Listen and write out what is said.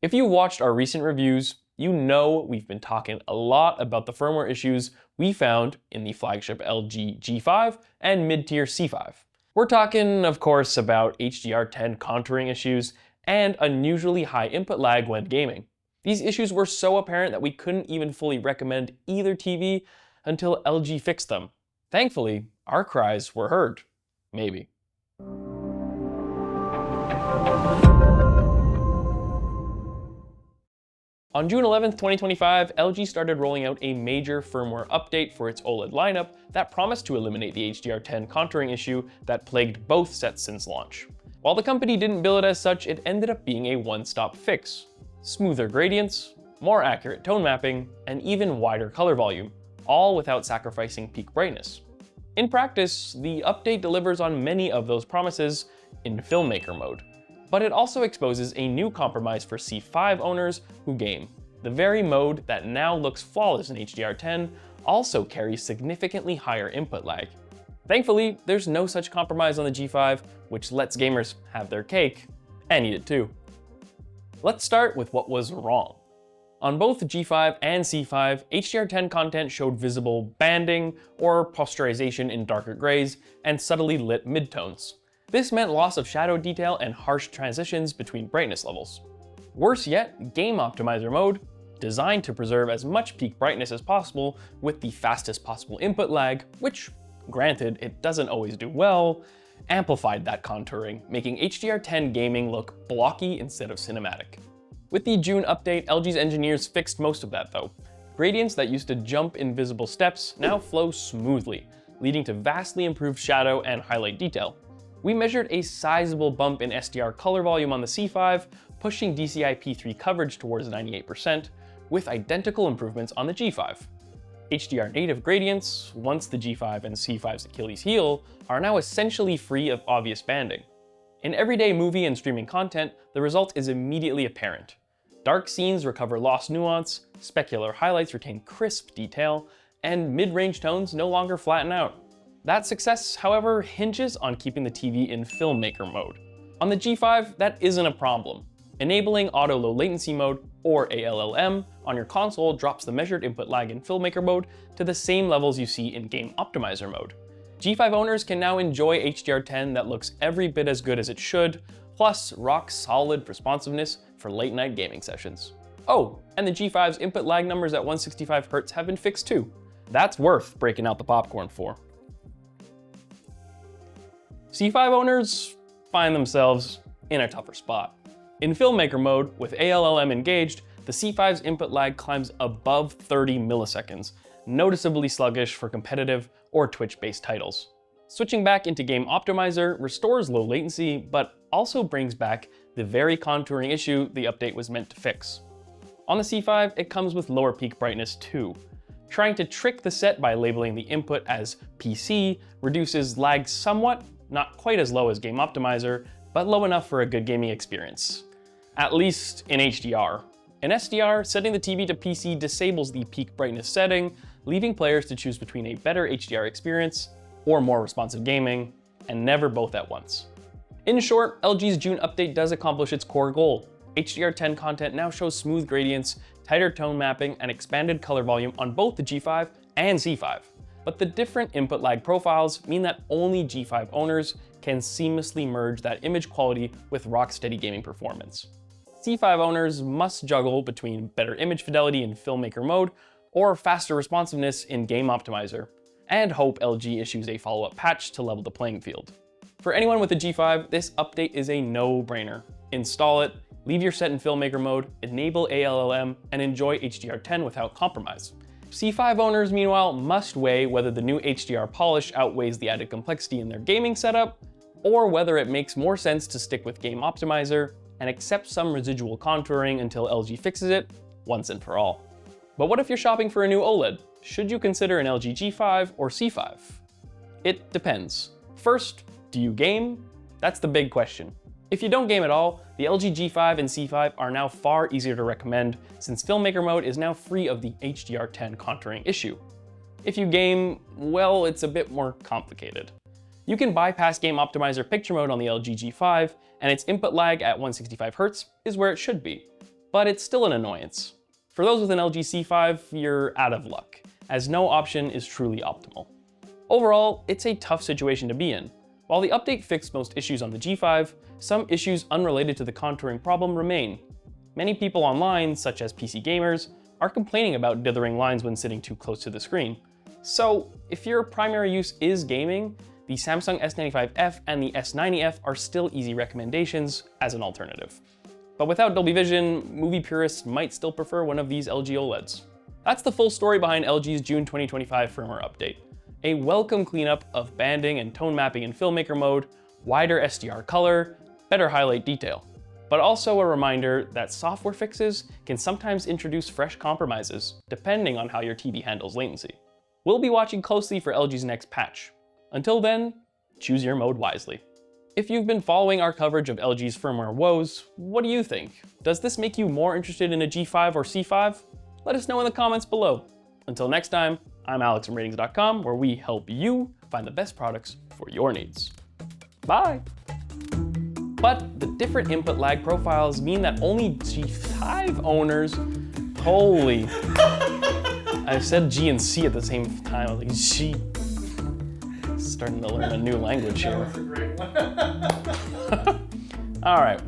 If you watched our recent reviews, you know we've been talking a lot about the firmware issues we found in the flagship LG G5 and mid-tier C5. We're talking, of course, about HDR10 contouring issues and unusually high input lag when gaming. These issues were so apparent that we couldn't even fully recommend either TV until LG fixed them. Thankfully, our cries were heard. Maybe. On June 11th, 2025, LG started rolling out a major firmware update for its OLED lineup that promised to eliminate the HDR10 contouring issue that plagued both sets since launch. While the company didn't bill it as such, it ended up being a one-stop fix. Smoother gradients, more accurate tone mapping, and even wider color volume, all without sacrificing peak brightness. In practice, the update delivers on many of those promises in Filmmaker Mode. But it also exposes a new compromise for C5 owners who game. The very mode that now looks flawless in HDR10 also carries significantly higher input lag. Thankfully, there's no such compromise on the G5, which lets gamers have their cake and eat it too. Let's start with what was wrong. On both the G5 and C5, HDR10 content showed visible banding or posterization in darker grays and subtly lit midtones. This meant loss of shadow detail and harsh transitions between brightness levels. Worse yet, Game Optimizer mode, designed to preserve as much peak brightness as possible with the fastest possible input lag, which, granted, it doesn't always do well, amplified that contouring, making HDR10 gaming look blocky instead of cinematic. With the June update, LG's engineers fixed most of that though. Gradients that used to jump in visible steps now flow smoothly, leading to vastly improved shadow and highlight detail. We measured a sizable bump in SDR color volume on the C5, pushing DCI-P3 coverage towards 98%, with identical improvements on the G5. HDR native gradients, once the G5 and C5's Achilles heel, are now essentially free of obvious banding. In everyday movie and streaming content, the result is immediately apparent. Dark scenes recover lost nuance, specular highlights retain crisp detail, and mid-range tones no longer flatten out. That success, however, hinges on keeping the TV in Filmmaker Mode. On the G5, that isn't a problem. Enabling Auto Low Latency Mode, or ALLM, on your console drops the measured input lag in Filmmaker Mode to the same levels you see in Game Optimizer Mode. G5 owners can now enjoy HDR10 that looks every bit as good as it should, plus rock-solid responsiveness for late-night gaming sessions. Oh, and the G5's input lag numbers at 165Hz have been fixed too. That's worth breaking out the popcorn for. C5 owners find themselves in a tougher spot. In Filmmaker Mode, with ALLM engaged, the C5's input lag climbs above 30 milliseconds, noticeably sluggish for competitive or Twitch-based titles. Switching back into Game Optimizer restores low latency, but also brings back the very contouring issue the update was meant to fix. On the C5, it comes with lower peak brightness too. Trying to trick the set by labeling the input as PC reduces lag somewhat, not quite as low as Game Optimizer, but low enough for a good gaming experience. At least in HDR. In SDR, setting the TV to PC disables the peak brightness setting, leaving players to choose between a better HDR experience or more responsive gaming, and never both at once. In short, LG's June update does accomplish its core goal. HDR10 content now shows smooth gradients, tighter tone mapping, and expanded color volume on both the G5 and C5. But the different input lag profiles mean that only G5 owners can seamlessly merge that image quality with rock-steady gaming performance. C5 owners must juggle between better image fidelity in Filmmaker Mode or faster responsiveness in Game Optimizer, and hope LG issues a follow-up patch to level the playing field. For anyone with a G5, this update is a no-brainer. Install it, leave your set in Filmmaker Mode, enable ALLM, and enjoy HDR10 without compromise. C5 owners, meanwhile, must weigh whether the new HDR polish outweighs the added complexity in their gaming setup, or whether it makes more sense to stick with Game Optimizer and accept some residual contouring until LG fixes it once and for all. But what if you're shopping for a new OLED? Should you consider an LG G5 or C5? It depends. First, do you game? That's the big question. If you don't game at all, the LG G5 and C5 are now far easier to recommend since Filmmaker Mode is now free of the HDR10 contouring issue. If you game, well, it's a bit more complicated. You can bypass Game Optimizer Picture Mode on the LG G5, and its input lag at 165Hz is where it should be. but it's still an annoyance. For those with an LG C5, you're out of luck, as no option is truly optimal. Overall, it's a tough situation to be in. While the update fixed most issues on the G5, some issues unrelated to the contouring problem remain. Many people online, such as PC gamers, are complaining about dithering lines when sitting too close to the screen. So, if your primary use is gaming, the Samsung S95F and the S90F are still easy recommendations as an alternative. But without Dolby Vision, movie purists might still prefer one of these LG OLEDs. That's the full story behind LG's June 2025 firmware update. A welcome cleanup of banding and tone mapping in Filmmaker Mode, wider SDR color, better highlight detail. But also a reminder that software fixes can sometimes introduce fresh compromises, depending on how your TV handles latency. We'll be watching closely for LG's next patch. Until then, choose your mode wisely. If you've been following our coverage of LG's firmware woes, what do you think? Does this make you more interested in a G5 or C5? Let us know in the comments below. Until next time, I'm Alex from Ratings.com, where we help you find the best products for your needs. Bye! But the different input lag profiles mean that only G5 owners, holy, I said G and C at the same time, I was like, G. Starting to learn a new language here. That was a great one. All right.